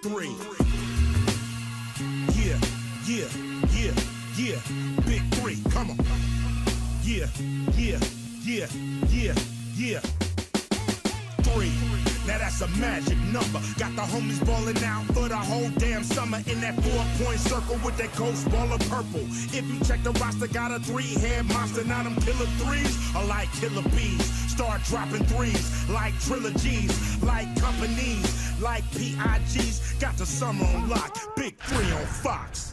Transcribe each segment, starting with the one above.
3. Yeah, yeah, yeah, yeah. Big 3, come on. Yeah, yeah, yeah, yeah, yeah. 3. Now that's a magic number. Got the homies ballin' out for the whole damn summer in that 4-point circle with that ghost ball of purple. If you check the roster, got a 3-head monster. Now them killer 3s are like killer bees. Start dropping 3s like trilogies, like companies, like PIGs. Got the summer on lock. Big 3 on Fox.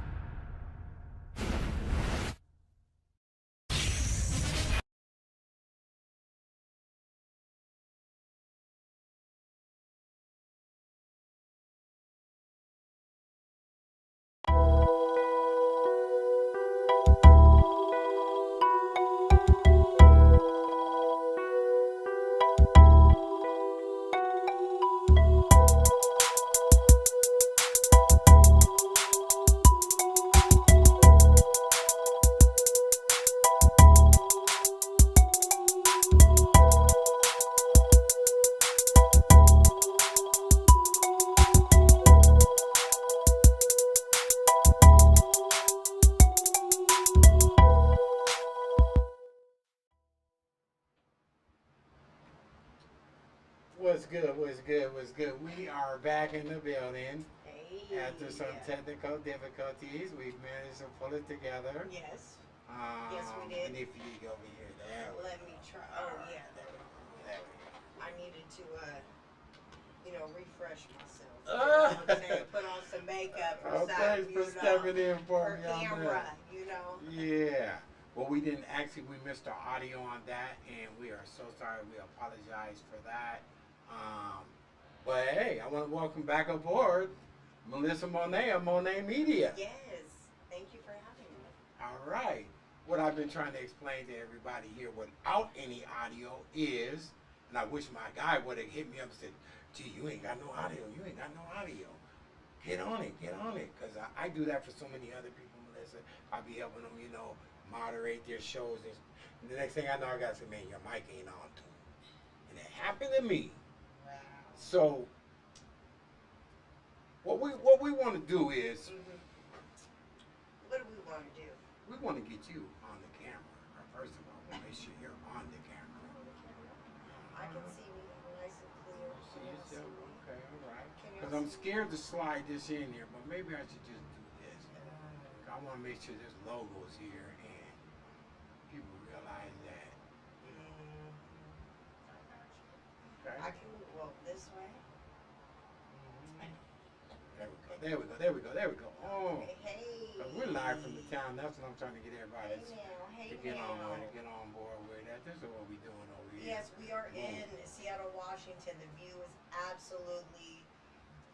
What's good? What's good? What's good? We are back in the building. Hey. After some technical difficulties. We've managed to pull it together. Yes. Yes, we did. And if you go over here, there. Let me try. Oh, yeah, there we go. There we go. I needed to, refresh myself. You know what I'm saying? Put on some makeup or thanks for stepping in for me on camera, that. you know. Yeah. Well, we didn't actually, we missed our audio on that, and we are so sorry. We apologize for that. But hey, I want to welcome back aboard Melissa Monae of Monae Media. Yes. Thank you for having me. All right. What I've been trying to explain to everybody here without any audio is, and I wish my guy would have hit me up and said, gee, you ain't got no audio. You ain't got no audio. Get on it. Get on it. Because I do that for so many other people, Melissa. I be helping them, moderate their shows. And the next thing I know, I got to say, man, your mic ain't on too. And it happened to me. Wow. So what we want to do is, what do we want to do? we want to get you on the camera. First of all, make sure you're on the camera. I can see me nice and clear. See yourself? Okay, all right. Can you Because I'm see me? scared to slide this in here, but maybe I should just do this. I want to make sure there's logos here and people realize that. Okay. I can move this way. There we go. There we go. There we go. Oh. Hey. We're live from the town. That's what I'm trying to get everybody Hey to get now. on with, get on board with that. This is what we're doing over here. Yes, we are in Seattle, Washington. The view is absolutely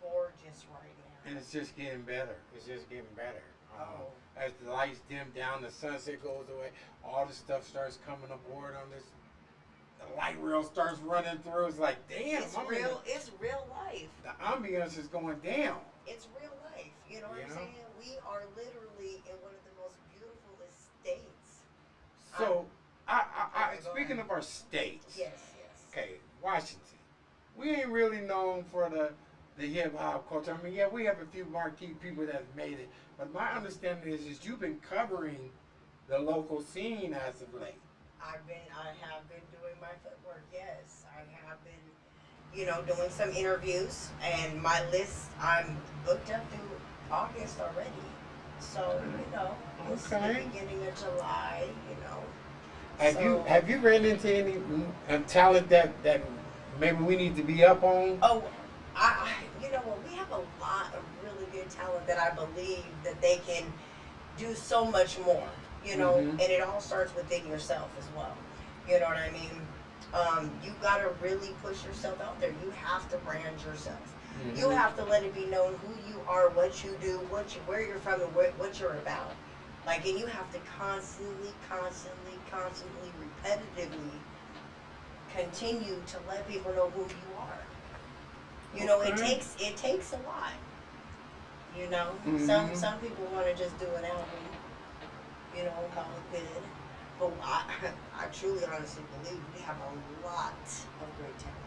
gorgeous right now. And it's just getting better. It's just getting better. Oh. As the lights dim down, the sunset goes away, all the stuff starts coming aboard on this. The light rail starts running through. It's like, damn. It's real. It's real life. The ambience is going down. It's real life. You know what I'm saying? We are literally in one of the most beautiful estates. So, speaking of our states. Yes. Okay, Washington. We ain't really known for the hip hop culture. I mean, yeah, we have a few marquee people that have made it, but my understanding is you've been covering the local scene as of late. I have been doing my footwork. Yes, I have been, doing some interviews, and my list, I'm booked up through August already. So, it's the beginning of July. Have you ran into any talent that maybe we need to be up on? Oh, we have a lot of really good talent that I believe that they can do so much more. And it all starts within yourself as well. You know what I mean? You gotta really push yourself out there. You have to brand yourself. You have to let it be known who you are, what you do, where you're from, and what you're about. And you have to constantly, repetitively continue to let people know who you are. It takes a lot. Some people want to just do an album, and call it good. But I truly, honestly believe we have a lot of great talent.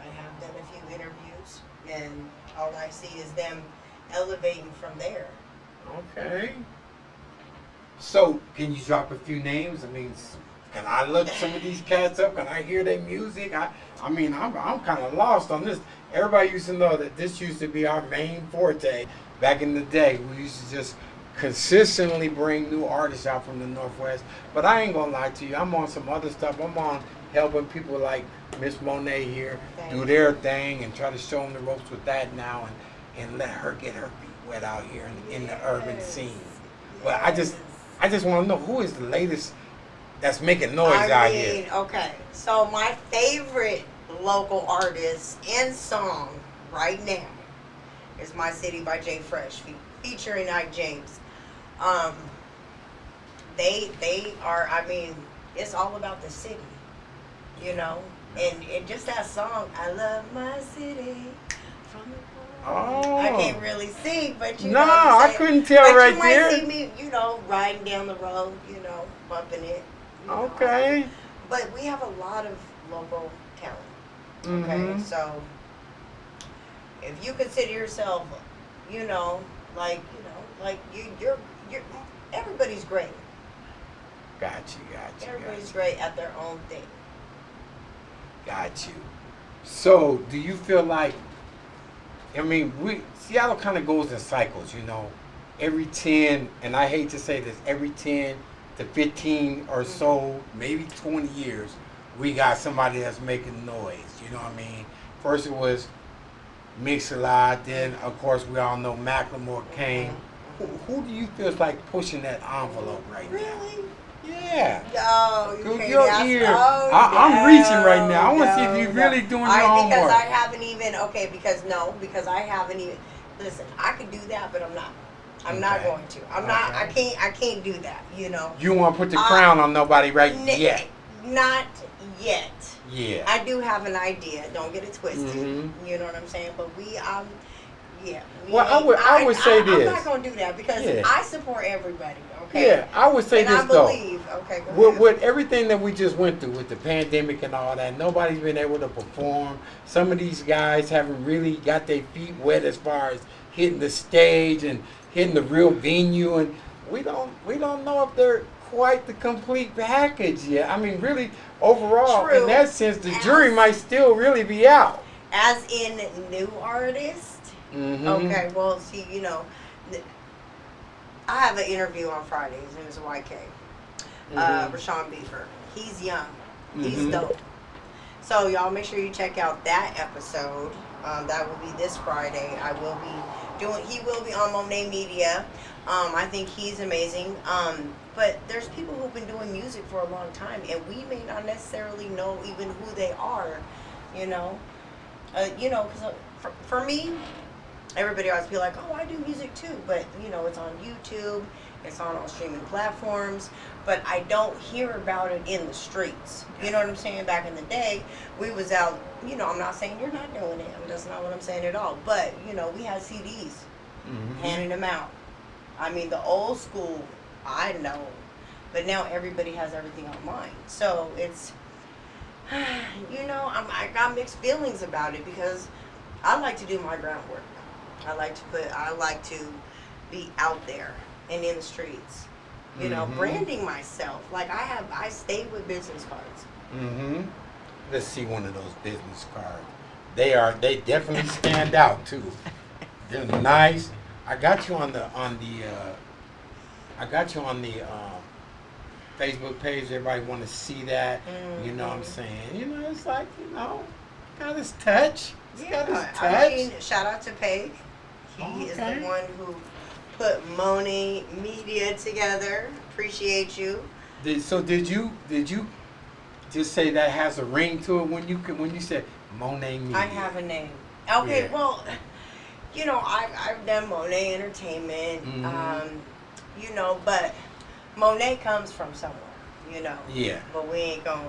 I have done a few interviews, and all I see is them elevating from there. Okay. So, can you drop a few names? I mean, can I look some of these cats up? Can I hear their music? I mean, I'm kind of lost on this. Everybody used to know that this used to be our main forte back in the day. We used to just consistently bring new artists out from the Northwest. But I ain't gonna lie to you, I'm on some other stuff. I'm on helping people like Miss Monae here do their thing and try to show them the ropes with that now, and let her get her feet wet out here in the urban scene. But I just want to know, who is the latest that's making noise out here? Okay, so my favorite local artist and song right now is My City by Jay Fresh, featuring Ike James. They are, I mean, it's all about the city, you know, and just that song, I love my city from the Oh. I can't really sing, but you no, know what I'm I saying? couldn't tell but right you might there. see me, you know, riding down the road, you know, bumping it. You know. Okay. But we have a lot of local talent. Okay, Mhm. so if you consider yourself, you know, like you're everybody's great. Got you. Everybody's great at their own thing. Got you. So, do you feel like, I mean, Seattle kind of goes in cycles, you know. Every 10, and I hate to say this, every 10 to 15 or so, maybe 20 years, we got somebody that's making noise, you know what I mean? First it was Mix-a-Lot, then of course we all know Macklemore came. Who do you feel is like pushing that envelope right now? Really? Yeah. No, you Through can't your ask. ear. Oh, I'm reaching right now. I want to see if you're no. really doing your Because homework. I haven't even, because I haven't even, listen, I could do that, but I'm not. I'm not going to. I'm not, I can't do that, you know. You won't put the crown on nobody right yet. Not yet. Yeah. I do have an idea. Don't get it twisted. Mm-hmm. You know what I'm saying? But yeah. Well, I would say this. I'm not going to do that because I support everybody, okay? Yeah, I would say and this I believe, though. Okay, go ahead. With everything that we just went through with the pandemic and all that, nobody's been able to perform. Some of these guys haven't really got their feet wet as far as hitting the stage and hitting the real venue, and we don't know if they're quite the complete package yet. I mean, really, overall, True. in that sense, the jury might still really be out. As in new artists? Mm-hmm. Okay, well, see, you know, I have an interview on Friday. His name is YK. Rashawn Beaver. He's young. He's dope. So y'all make sure you check out that episode. That will be this Friday. He will be on Monae Media. I think he's amazing. But there's people who've been doing music for a long time, and we may not necessarily know even who they are, you know. Because for me, everybody always be like, oh, I do music too. But, you know, it's on YouTube. It's on all streaming platforms. But I don't hear about it in the streets. You know what I'm saying? Back in the day, we was out, you know, I'm not saying you're not doing it. That's not what I'm saying at all. But, you know, we had CDs, handing them out. I mean, the old school, I know. But now everybody has everything online. So it's, you know, I got mixed feelings about it because I like to do my groundwork. I like to be out there and in the streets, you know, branding myself. Like I stay with business cards. Let's see one of those business cards. They definitely stand out too. They're nice. I got you on the Facebook page. Everybody want to see that. You know what I'm saying? You know, it's like, you know, got his touch. I mean, shout out to Peg. He is the one who put Monae Media together. Appreciate you. Did you just say that has a ring to it when you said Monae Media? I have a name. Okay, well, you know, I've done Monae Entertainment. You know, but Monae comes from somewhere. You know. Yeah. But we ain't gonna.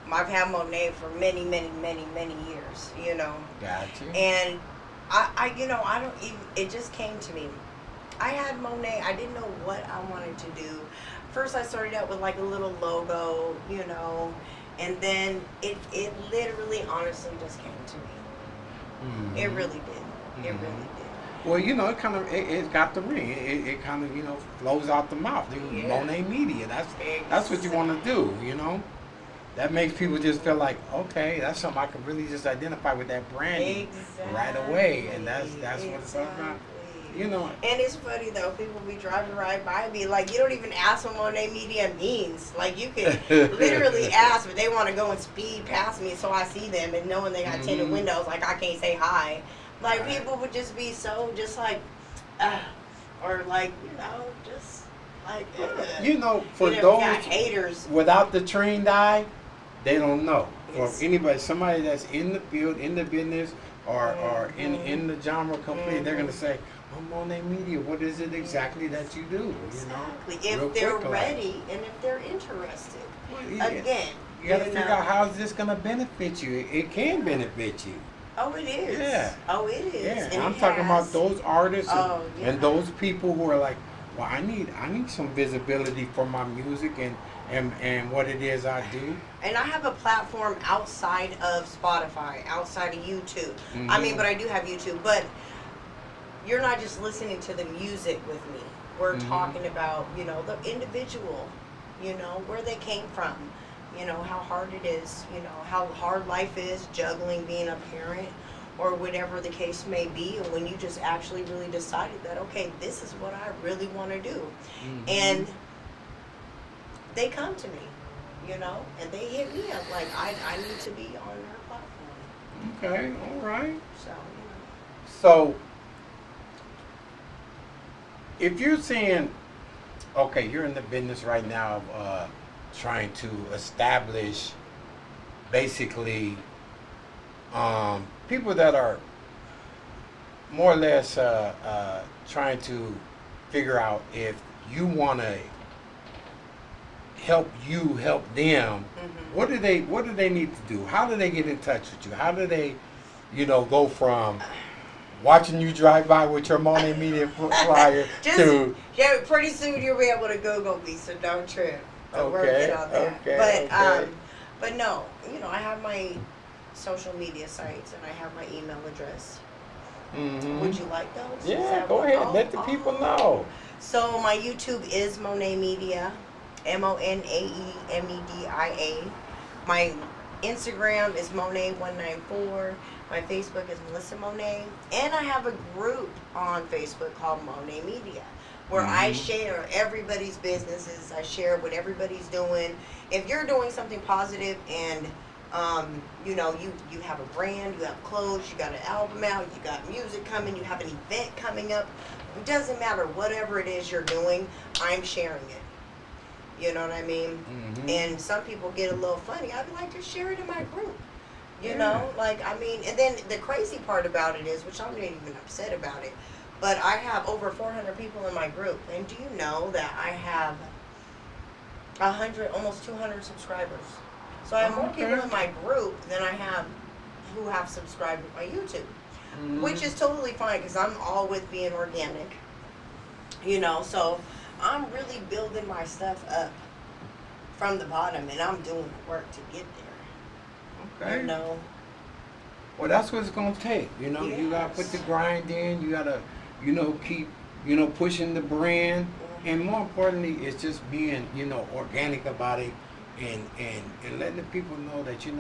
I've had Monae for many years. You know. Gotcha. And I you know, I don't even, it just came to me. I had Monae, I didn't know what I wanted to do. First I started out with like a little logo, you know, and then it literally honestly just came to me. It really did. It really did. Well, you know, it got the ring. It kind of, you know, flows out the mouth. Yeah. Monae Media. That's what you want to do, you know. That makes people just feel like, okay, that's something I can really just identify with that branding right away, and that's what it's all about. You know. And it's funny though, people be driving right by me, like you don't even ask what Monae Media means. Like you could literally ask, but they want to go and speed past me, so I see them, and knowing they got tinted windows, like I can't say hi. Like people would just be so just like, or like just like. You know, for those those haters without the trained eye, they don't know. For anybody, somebody that's in the field, in the business, or in the genre completely, they're gonna say, "Oh, Monae Media, what is it exactly that you do?" Exactly. You know, if they're ready and if they're interested. Well, Again, you gotta figure out how is this gonna benefit you. It can benefit you. Oh, it is. Yeah. Oh, it is. Yeah, and I'm talking about those artists and those people who are like, well, I need some visibility for my music and what it is I do. And I have a platform outside of Spotify, outside of YouTube. I mean, but I do have YouTube. But you're not just listening to the music with me. We're talking about, the individual, where they came from, how hard it is, how hard life is, juggling being a parent or whatever the case may be. And when you just actually really decided that, okay, this is what I really want to do. And they come to me, and they hit me up like, I need to be on their platform. Okay, all right. So, So, if you're saying, okay, you're in the business right now of trying to establish basically people that are more or less trying to figure out if you want to help them. What do they need to do? How do they get in touch with you? How do they, go from watching you drive by with your Monae Media flyer to... Yeah, pretty soon you'll be able to Google me, so don't trip. Don't work on that. But no, I have my social media sites and I have my email address. Would you like those? Yeah, go ahead. Let the people know. So my YouTube is Monae Media, MonaeMedia. My Instagram is Monae194. My Facebook is Melissa Monae, and I have a group on Facebook called Monae Media, where I share everybody's businesses. I share what everybody's doing. If you're doing something positive and you have a brand, you have clothes, you got an album out, you got music coming, you have an event coming up, it doesn't matter, whatever it is you're doing, I'm sharing it. You know what I mean? And some people get a little funny. I'd be like, just share it in my group. You know, and then the crazy part about it is, which I'm not even upset about it, but I have over 400 people in my group. And do you know that I have 100, almost 200 subscribers? So I have more people in my group than I have who have subscribed to my YouTube, which is totally fine because I'm all with being organic. So I'm really building my stuff up from the bottom, and I'm doing the work to get there. Okay. Well, that's what it's gonna take. You gotta put the grind in. You gotta, keep, pushing the brand, and more importantly, it's just being, organic about it, and letting the people know that you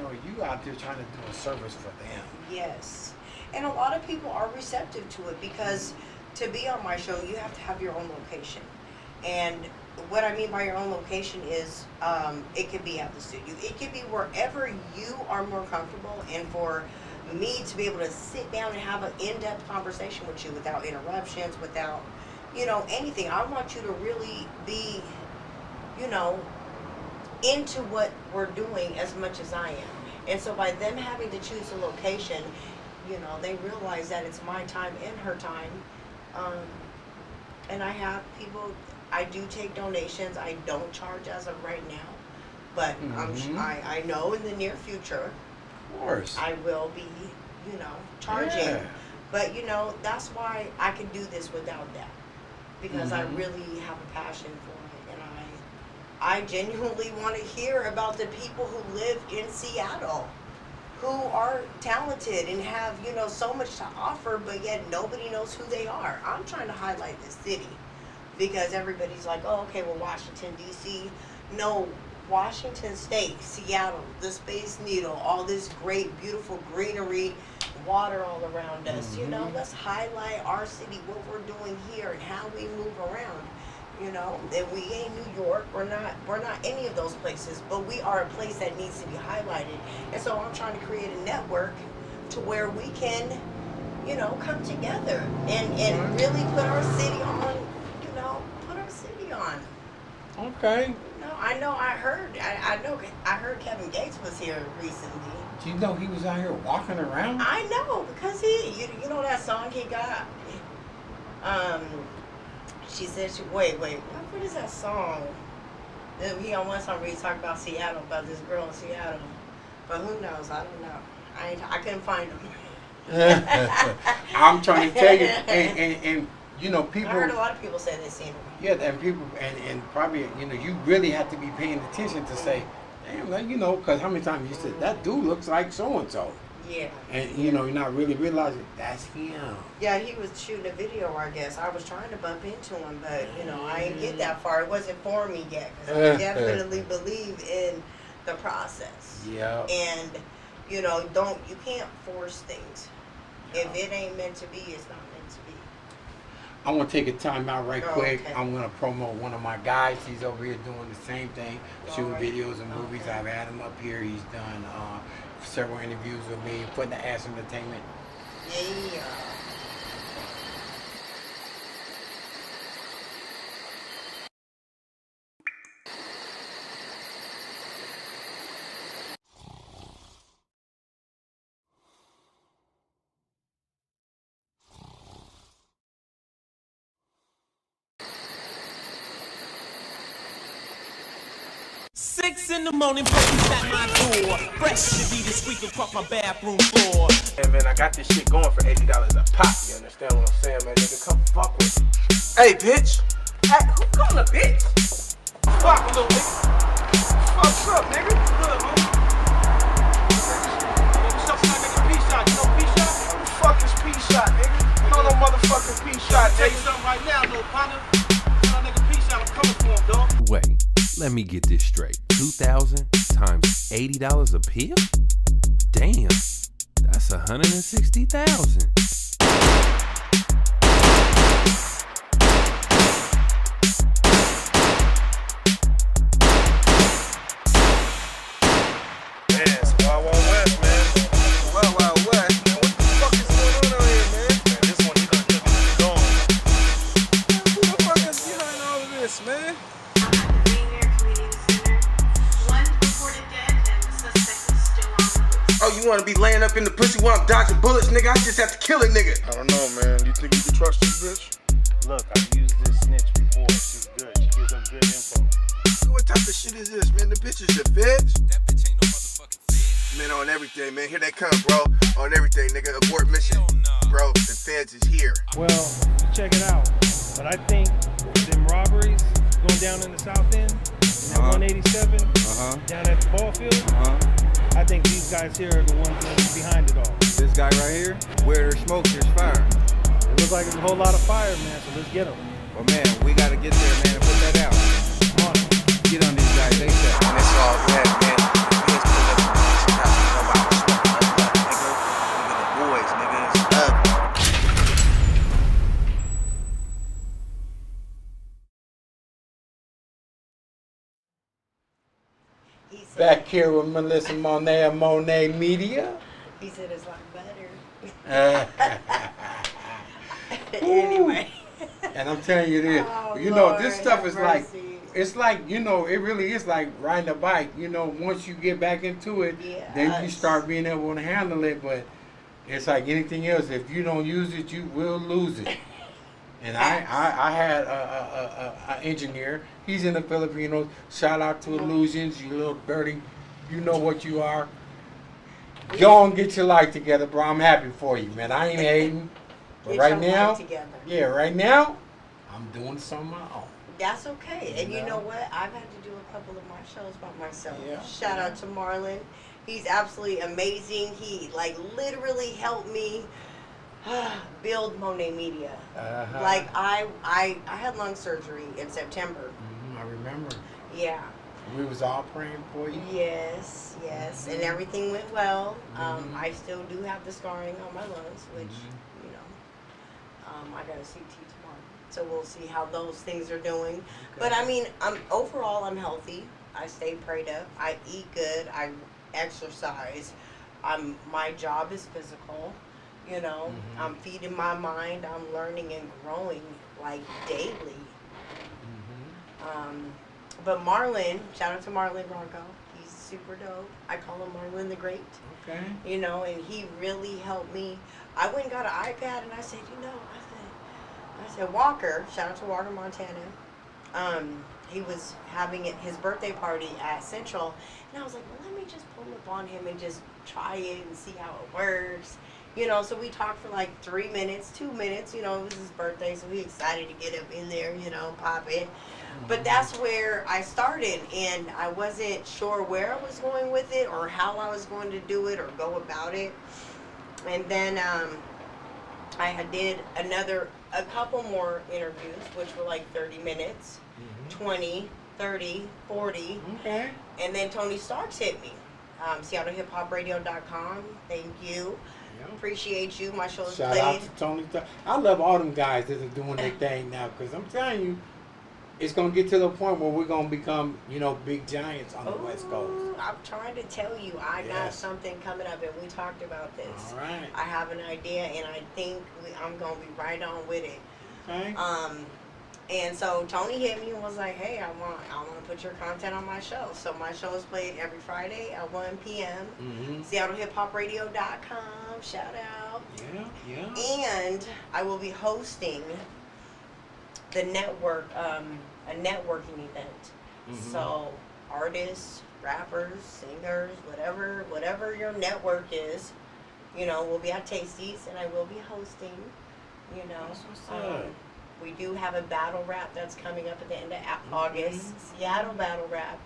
out there trying to do a service for them. Yes, and a lot of people are receptive to it because to be on my show, you have to have your own location, and what I mean by your own location is it could be at the studio. It could be wherever you are more comfortable, and for me to be able to sit down and have an in-depth conversation with you without interruptions, without, anything. I want you to really be, into what we're doing as much as I am. And so by them having to choose a location, they realize that it's my time and her time. And I have people... I do take donations. I don't charge as of right now, but I know in the near future, of course, I will be, charging. Yeah. But that's why I can do this without that, because I really have a passion for it, and I genuinely want to hear about the people who live in Seattle. who are talented and have, you know, so much to offer, but yet nobody knows who they are. I'm trying to highlight this city because everybody's like, oh, okay, well, Washington, D.C. No, Washington State, Seattle, the Space Needle, all this great, beautiful greenery, water all around us. You know, let's highlight our city, what we're doing here, and how we move around. You know, that we ain't New York, we're not any of those places, but we are a place that needs to be highlighted. And so I'm trying to create a network to where we can, you know, come together and really put our city on, you know, put our city on. Okay. No, I know. I heard Kevin Gates was here recently. Do you know he was out here walking around? I know because you know that song he got. She said, wait, what is that song? He on one song where he talked about Seattle, about this girl in Seattle. But who knows? I don't know. I couldn't find him. I'm trying to tell you, and you know, people. I heard a lot of people say they seen him. Yeah, and people, and probably, you know, you really have to be paying attention to say, damn, like, you know, because how many times you said, that dude looks like so-and-so. Yeah. And, you know, you're not really realizing that's him. Yeah, he was shooting a video, I guess. I was trying to bump into him, but, you know, I didn't get that far. It wasn't for me yet, because I definitely believe in the process. Yeah. And, you know, you can't force things. Yeah. If it ain't meant to be, it's not meant to be. I want to take a time out right quick. Okay. I'm going to promote one of my guys. He's over here doing the same thing, shooting videos and movies. Okay. I've had him up here. He's done several interviews with me, putting the ass entertainment. Yeah. Six in the morning, police at my door. Fresh to be the squeak across my bathroom floor. Hey man, I got this shit going for $80 a pop. You understand what I'm saying, man? Nigga, come fuck with me. Hey, bitch. Hey, who calling a bitch? Fuck, little nigga. What's up, nigga? Good, man. What's up, my nigga? P-Shot. You know P-Shot? Who the fuck is P-Shot, nigga? No motherfucking P-Shot, Tell you something right now, little partner. Tell that nigga P-Shot, I'm coming for him, dog. Wait, let me get this straight. 2,000 times $80 a pill? Damn, that's 160,000. Man, it's Wild Wild West, man. Wild Wild West, man. What the fuck is going on out here, man? Man, this one, you gonna get me gone. Who the fuck is behind all of this, man? Oh, you wanna be laying up in the pussy while I'm dodging bullets, nigga? I just have to kill a nigga. I don't know, man. You think you can trust this bitch? Look, I've used this snitch before. She's good. She gives us good info. What type of shit is this, man? The bitch is the feds? That bitch ain't no motherfucking feds. Man, on everything, man. Here they come, bro. On everything, nigga. Abort mission. Bro, the feds is here. Well, you check it out. But I think them robberies going down in the South End, in that 187, down at the ball field, I think these guys here are the ones that are behind it all. This guy right here, where there's smoke, there's fire. It looks like there's a whole lot of fire, man, so let's get them. Well, man, we got to get there, man, and put that out. Come on. Get on these guys ASAP. And it's all good, man. Feds pulled up in the house and nobody was smoking uncut, nigga. Nigga, the boys, nigga. It's ugly. Back here with Melissa Monae of Monae Media. He said it's like butter. Anyway. And I'm telling you this, Oh, you know, Lord, this stuff have is like, mercy. it's like, you know, it really is like riding a bike. You know, once you get back into it, then you Yes. start being able to handle it. But it's like anything else. If you don't use it, you will lose it. And I had a engineer. He's in the Filipinos. Shout out to Illusions, you little dirty. You know what you are. Go and get your life together, bro. I'm happy for you, man. I ain't hating. But Get right your now, life together. yeah, right now, I'm doing something on my own. That's okay. And you No. know what? I've had to do a couple of my shows by myself. Yeah. Shout out to Marlon He's absolutely amazing. He like literally helped me build Monae Media. Like I had lung surgery in September. I remember. Yeah. We was all praying for you. Yes, and everything went well. I still do have the scarring on my lungs, which you know, I got a CT tomorrow, so we'll see how those things are doing. Okay. But I mean, overall I'm healthy. I stay prayed up. I eat good. I exercise. My job is physical. You know, I'm feeding my mind. I'm learning and growing like daily. But Marlon, shout out to Marlon Bronco. He's super dope. I call him Marlon the Great. Okay. You know, and he really helped me. I went and got an iPad and I said, you know, I said Walker, shout out to Walker, Montana. He was having his birthday party at Central, and I was like, well, let me just pull up on him and just try it and see how it works. You know, so we talked for like 3 minutes, 2 minutes, you know, it was his birthday, so he excited to get up in there, you know, pop it. But that's where I started, and I wasn't sure where I was going with it or how I was going to do it or go about it. And then I did a couple more interviews, which were like 30 minutes, 20, 30, 40. Okay. And then Tony Starz hit me. SeattleHipHopRadio.com. Thank you. Yep. Appreciate you. My show's played. Shout out to Tony. I love all them guys that are doing their thing now, because I'm telling you, it's going to get to the point where we're going to become, you know, big giants on the West Coast. I'm trying to tell you, I got something coming up, and we talked about this. All right. I have an idea, and I think I'm going to be right on with it. Okay. And so Tony hit me and was like, hey, I want to put your content on my show. So my show is played every Friday at 1 p.m. SeattleHipHopRadio.com. Shout out. Yeah. And I will be hosting the network, a networking event. So artists, rappers, singers, whatever your network is, you know, we'll be at Tasty's, and I will be hosting, you know. That's what's up. We do have a battle rap that's coming up at the end of August, Seattle battle rap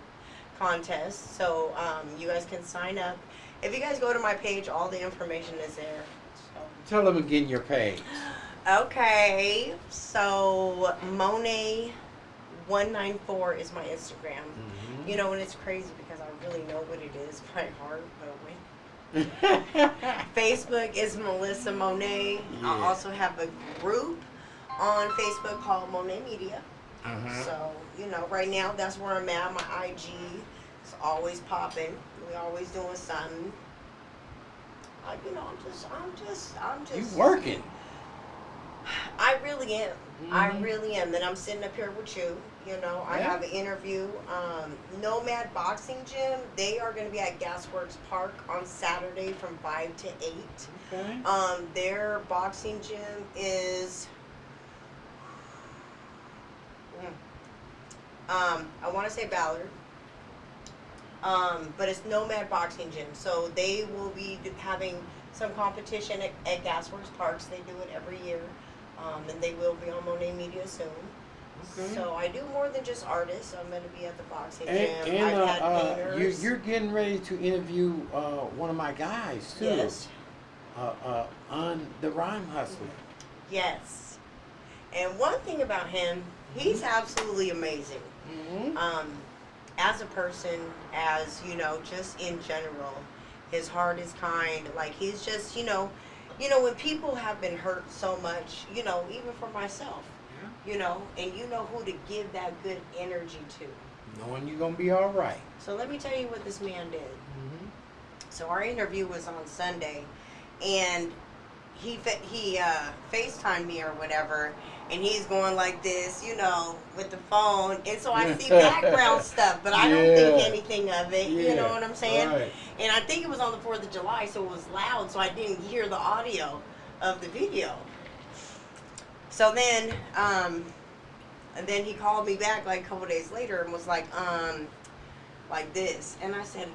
contest. So you guys can sign up. If you guys go to my page, all the information is there. So. Tell them again your page. Okay, so Monae194 is my Instagram. You know, and it's crazy because I really know what it is by heart, but Facebook is Melissa Monae. I also have a group on Facebook called Monae Media. So, you know, right now that's where I'm at. My IG is always popping. We always doing something. You know, I'm just. You working? I really am. I really am. Then I'm sitting up here with you. You know, I have an interview. Nomad Boxing Gym. They are going to be at Gasworks Park on Saturday from 5 to 8. Okay. Their boxing gym is. I want to say Ballard, but it's Nomad Boxing Gym. So they will be having some competition at Gasworks Parks. They do it every year, and they will be on Monae Media soon. Okay. So I do more than just artists. I'm going to be at the boxing gym. I've had painters. You're getting ready to interview one of my guys too. Yes. On the Rhyme Hustler. Yes. And one thing about him, he's absolutely amazing. As a person, as, you know, just in general, his heart is kind. Like, he's just, you know, when people have been hurt so much, you know, even for myself, you know, and you know who to give that good energy to. Knowing you're going to be all right. So let me tell you what this man did. So our interview was on Sunday, and he FaceTimed me or whatever, and he's going like this, you know, with the phone, and so I see background stuff, but I don't think anything of it, you know what I'm saying? Right. And I think it was on the 4th of July, so it was loud, so I didn't hear the audio of the video. So then, and then he called me back like a couple days later and was like this, and I said,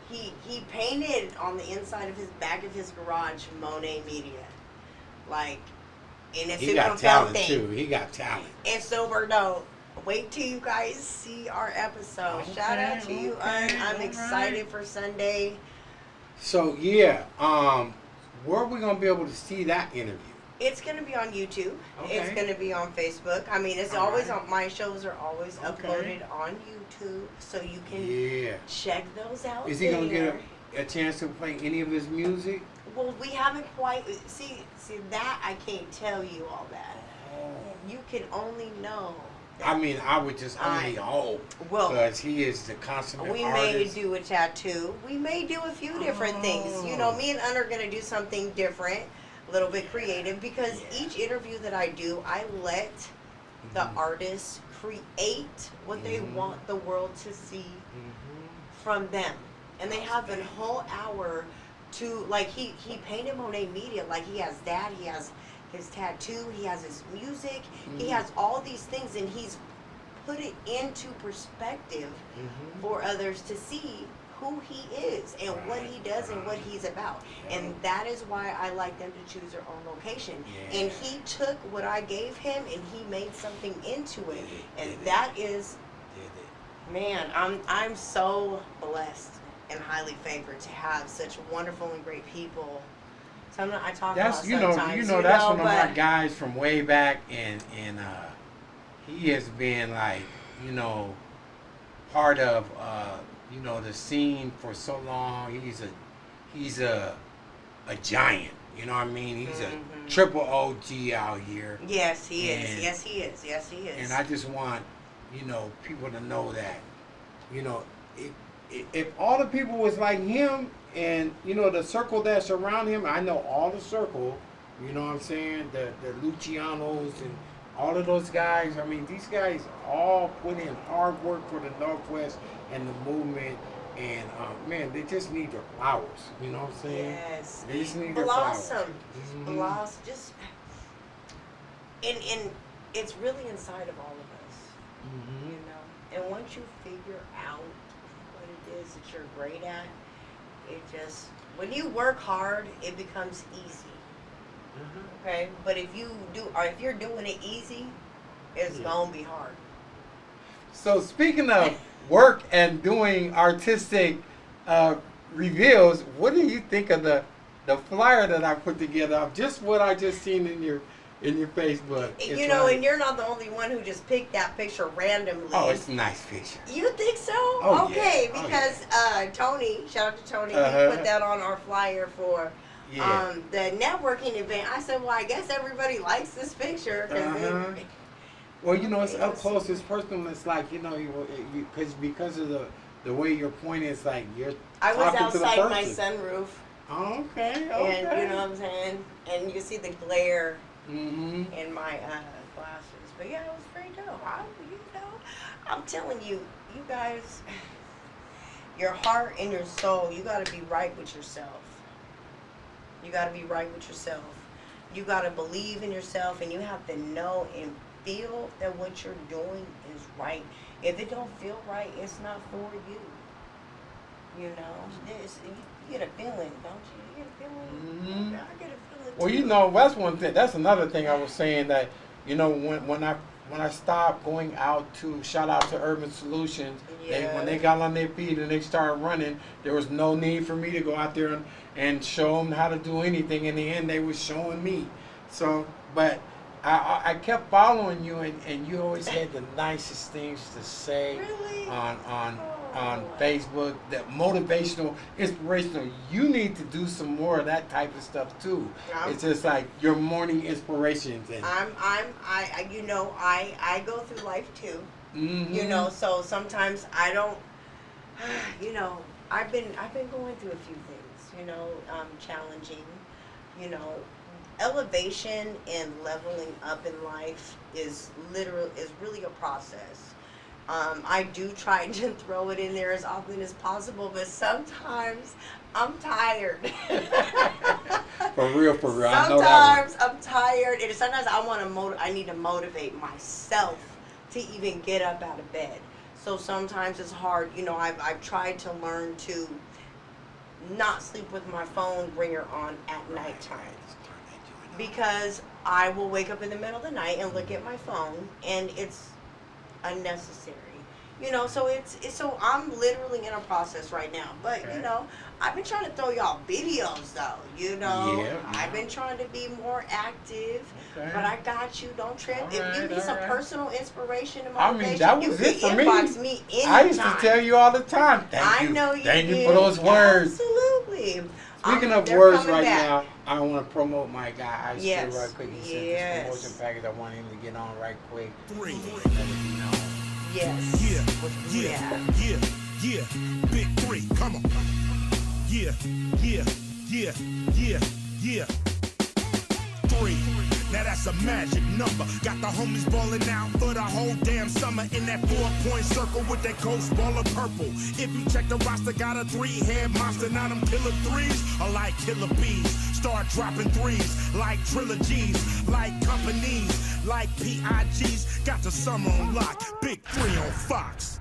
He painted on the inside of his back of his garage Monae Media, like, and it's he got talent too. He got talent. It's super dope. wait till you guys see our episode. Shout out to you, I'm excited for Sunday. So yeah, where are we gonna be able to see that interview? It's gonna be on YouTube. Okay. It's gonna be on Facebook. I mean, it's All always right. on. My shows are always uploaded on YouTube, so you can check those out. Is he gonna get a chance to play any of his music? Well, we haven't quite see that I can't tell you all that. You can only know. I mean, I would just only hope, because he is the consummate We artist. may do a tattoo. We may do a few different things. You know, me and Un are gonna do something different, a little bit creative, because each interview that I do, I let the artists create what they want the world to see from them, and they have a whole hour to, like, he painted Monae Media, like he has that, he has his tattoo, he has his music, he has all these things, and he's put it into perspective for others to see who he is and what he does and what he's about. And that is why I like them to choose their own location. And he took what I gave him and he made something into it. And that is, man, I'm so blessed and highly favored to have such wonderful and great people. I talk That's about you know sometimes, that's one of my guys from way back, and he has been like part of the scene for so long. He's a giant. You know what I mean? He's a triple OG out here. Yes, he is. Yes, he is. Yes, he is. And I just want people to know that if all the people was like him, and the circle that's around him, I know all the circle, you know what I'm saying, the Lucianos and all of those guys. I mean, these guys all put in hard work for the Northwest and the movement, and man, they just need their flowers, you know what I'm saying? Yes. They just need their flowers. Blossom, just, and it's really inside of all of us, and once you figure out what it is that you're great at, it just, when you work hard, it becomes easy. Okay, but if you're doing it easy, it's gonna be hard. So speaking of work and doing artistic reveals, what do you think of the flyer that I put together of just what I just seen in your Facebook? And you're not the only one who just picked that picture randomly. Oh, it's a nice picture. You think so? Oh, okay, yeah. because Tony, shout out to Tony, he put that on our flyer for the networking event. I said, well, I guess everybody likes this picture. Well, it's up close, it's personal. It's like, because of the way you're pointing, it's like you're I was talking to the outside my person. sunroof. Okay. And you know what I'm saying? And you see the glare in my glasses. But yeah, it was pretty dope. I'm telling you, you guys, your heart and your soul, you got to be right with yourself. You got to be right with yourself. You got to believe in yourself, and you have to know and feel that what you're doing is right. If it don't feel right, it's not for you. You get a feeling, don't you? You get a feeling? I get a feeling. Well, that's one thing. That's another thing I was saying, that when I stopped going out to shout out to Urban Solutions, when they got on their feet and they started running, there was no need for me to go out there and show them how to do anything. In the end, they were showing me. So, but I kept following you, and you always had the nicest things to say on Facebook, that motivational, inspirational. You need to do some more of that type of stuff too. It's just like your morning inspirations. And I go through life too. So sometimes I don't. I've been going through a few things. Challenging. Elevation and leveling up in life is really a process. I do try to throw it in there as often as possible, but sometimes I'm tired. For real. Sometimes I'm tired, and sometimes I need to motivate myself to even get up out of bed. So sometimes it's hard. I've tried to learn to not sleep with my phone ringer on at nighttime, because I will wake up in the middle of the night and look at my phone, and it's unnecessary. You know, so so I'm literally in a process right now. But you know, I've been trying to throw y'all videos though. You know, I've been trying to be more active. But I got you. Don't trip. If you need some personal inspiration and motivation, that was you it for can me. inbox me anytime. I used to tell you all the time. Thank you. I know you Thank did. you for those words. Absolutely. Speaking of words right now, I want to promote my guy, Ice Cube, right quick. He sent this promotion package. I want him to get on right quick. Let it be known. Yes. Yeah. Big 3, come on. Yeah. 3. Now that's a magic number. Got the homies balling out for the whole damn summer in that 4-point circle with that ghost ball of purple. If you check the roster, got a 3-head monster. Now them killer 3s are like killer bees. Start dropping 3s like trilogies, like companies, like PIGs. Got the summer on lock. Big 3 on Fox.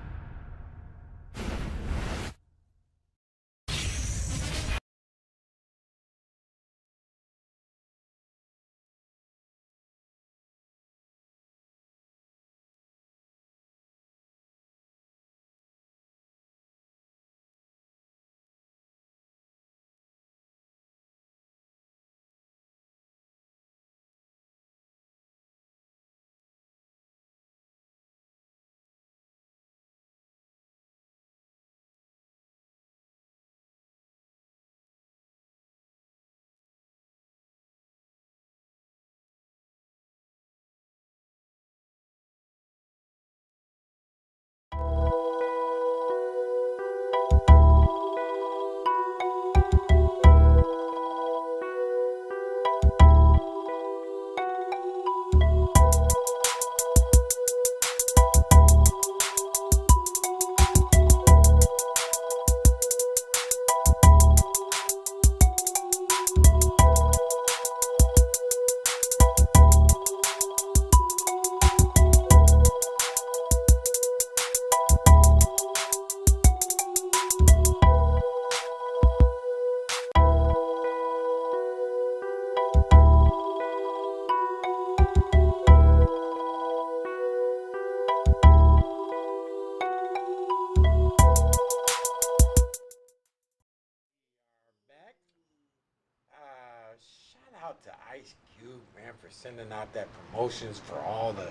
Shout out to Ice Cube, man, for sending out that promotions for all the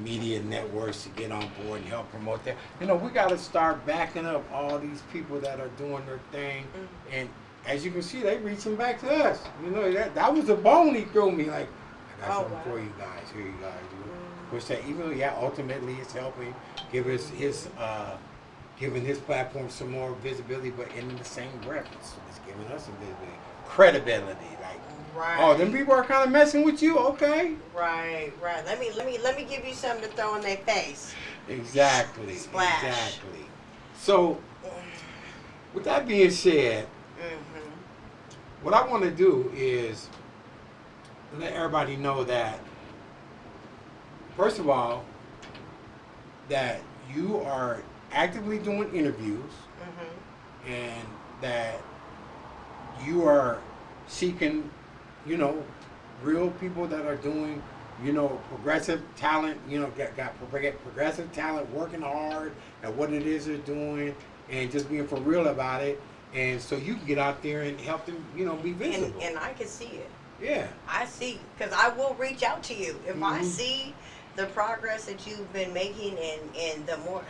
media networks to get on board and help promote that. You know, we got to start backing up all these people that are doing their thing. And as you can see, they reaching back to us. You know, that was a bone he threw me. Like, I got something for you guys. Here you guys. Which that even though, ultimately it's helping give us giving his platform some more visibility, but in the same breath, it's giving us some visibility, credibility. Like, oh, them people are kind of messing with you, okay? Right. Let me give you something to throw in their face. Exactly. Splash. Exactly. So, with that being said, what I want to do is let everybody know that, first of all, that you are actively doing interviews, and that you are seeking, you know, real people that are doing, you know, progressive talent, you know, got progressive talent, working hard at what it is they're doing, and just being for real about it, and so you can get out there and help them, you know, be visible. And I can see it. Yeah. I see, because I will reach out to you if I see the progress that you've been making, and the more,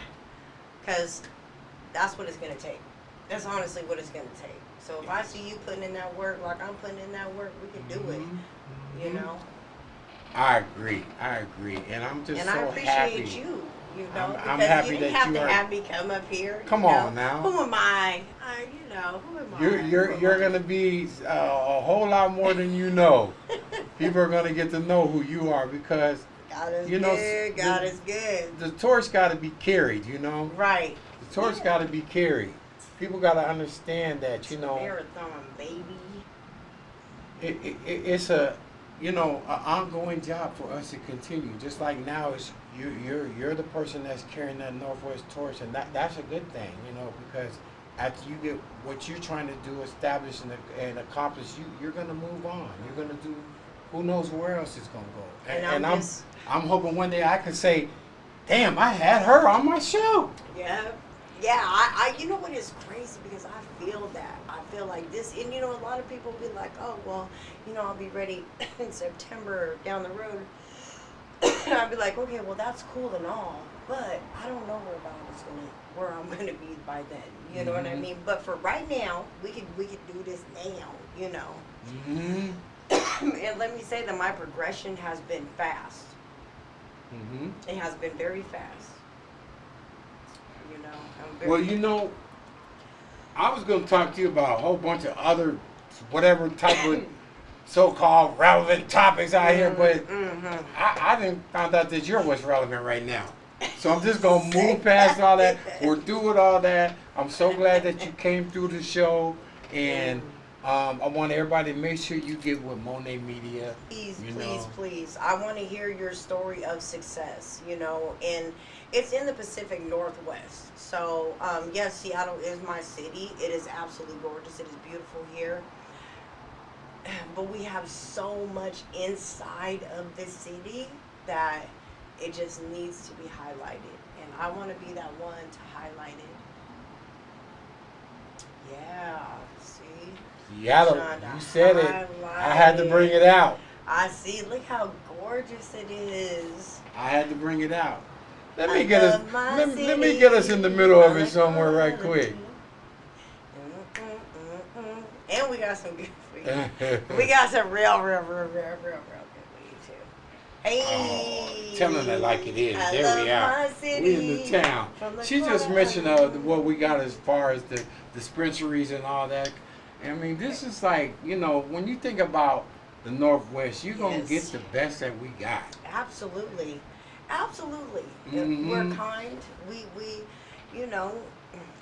because that's what it's going to take. That's honestly what it's going to take. So if I see you putting in that work like I'm putting in that work, we can do it, you know? I agree, and I'm just so happy. And I appreciate you, you know, I'm because happy you didn't that have you to are. have me come up here. Come you know? on now. Who am I? You know, who am I? You're gonna be a whole lot more than you know. People are gonna get to know who you are, because God is you know, good. God is good. The torch got to be carried, you know. Right. The torch got to be carried. People got to understand that, you know. Marathon, baby. It's a, you know, an ongoing job for us to continue. Just like now, it's you're the person that's carrying that Northwest torch, and that's a good thing, you know, because after you get what you're trying to do, establish and accomplish, you're gonna move on. You're gonna do, who knows where else it's gonna go. And I'm hoping one day I can say, damn, I had her on my show. Yeah. Yeah, I you know what is crazy, because I feel that. I feel like this, and you know, a lot of people be like, oh, well, you know, I'll be ready in September down the road. I'd be like, okay, well, that's cool and all, but I don't know where I'm gonna be by then. You know what I mean? But for right now, we could do this now. You know. And let me say that my progression has been fast. It has been very fast. You know, I'm very. Well, you know, I was going to talk to you about a whole bunch of other, whatever type of so-called relevant topics out here, but I didn't find out that you're what's relevant right now. So I'm just going to move past all that. We're through with all that. I'm so glad that you came through the show, and I want everybody to make sure you get with Monae Media. Please. I want to hear your story of success, you know, and it's in the Pacific Northwest. So, yes, Seattle is my city. It is absolutely gorgeous. It is beautiful here. But we have so much inside of this city that it just needs to be highlighted. And I want to be that one to highlight it. Yeah, see? Seattle, you said it. I had to bring it out. I see. Look how gorgeous it is. I had to bring it out. Let me get us in the middle of it somewhere right quick. And we got some good food. We got some real good weed too. Hey, telling it like it is. There we are. We in the town. She just mentioned what we got as far as the dispensaries and all that. I mean, this is like, you know, when you think about the Northwest, you're going to get the best that we got. Absolutely. Absolutely. We're kind. We, you know,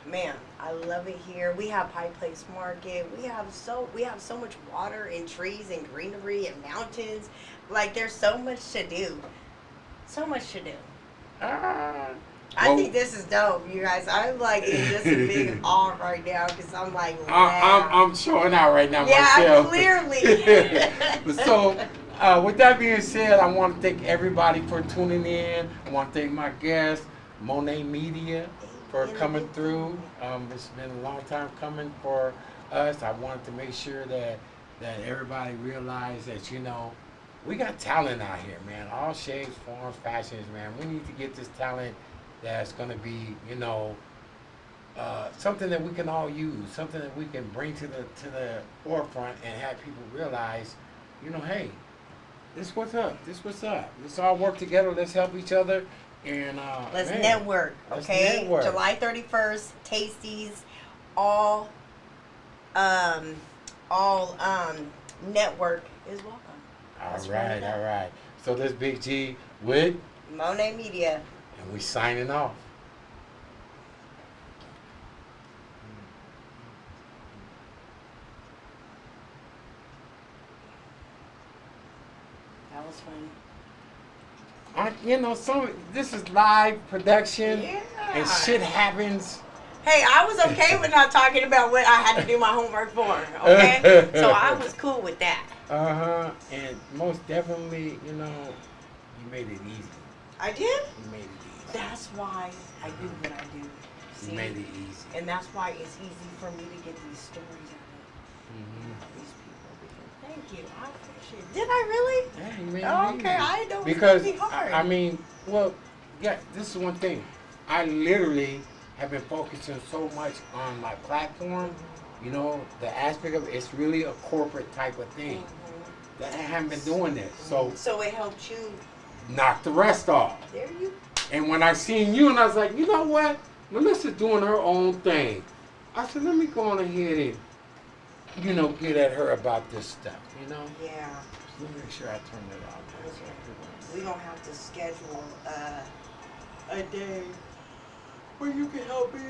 man, I love it here. We have Pike Place Market. We have so much water and trees and greenery and mountains. Like, there's so much to do. So much to do. I think this is dope, you guys. I'm like in just a big awe right now, because I'm like, wow. I'm showing out right now myself. Yeah, clearly. So, with that being said, I want to thank everybody for tuning in. I want to thank my guest, Monae Media, for coming through. It's been a long time coming for us. I wanted to make sure that everybody realized that, you know, we got talent out here, man. All shapes, forms, fashions, man. We need to get this talent that's going to be, you know, something that we can all use, something that we can bring to the forefront and have people realize, you know, hey, this what's up. This what's up. Let's all work together. Let's help each other. And let's network, okay? Network. July 31st, Tasties, all network is welcome. All right. So this Big G with Monae Media. And we signing off. That was fun. You know, this is live production, and shit happens. Hey, I was okay with not talking about what I had to do my homework for, okay? So I was cool with that. And most definitely, you know, you made it easy. I did? You made it easy. That's why I do what I do. See? You made it easy. And that's why it's easy for me to get these stories out of these people. Thank you. I appreciate it. Did I really? Yeah, you made it easy. Okay, I know it's because gonna be hard. I mean, well, yeah, this is one thing. I literally have been focusing so much on my platform. You know, the aspect of it's really a corporate type of thing. That I haven't been doing this. So it helped you knock the rest off. There you. And when I seen you, and I was like, you know what? Melissa's doing her own thing. I said, let me go on ahead and, you know, get at her about this stuff, you know? Yeah. Let me make sure I turn it off. We're going to have to schedule a day where you can help me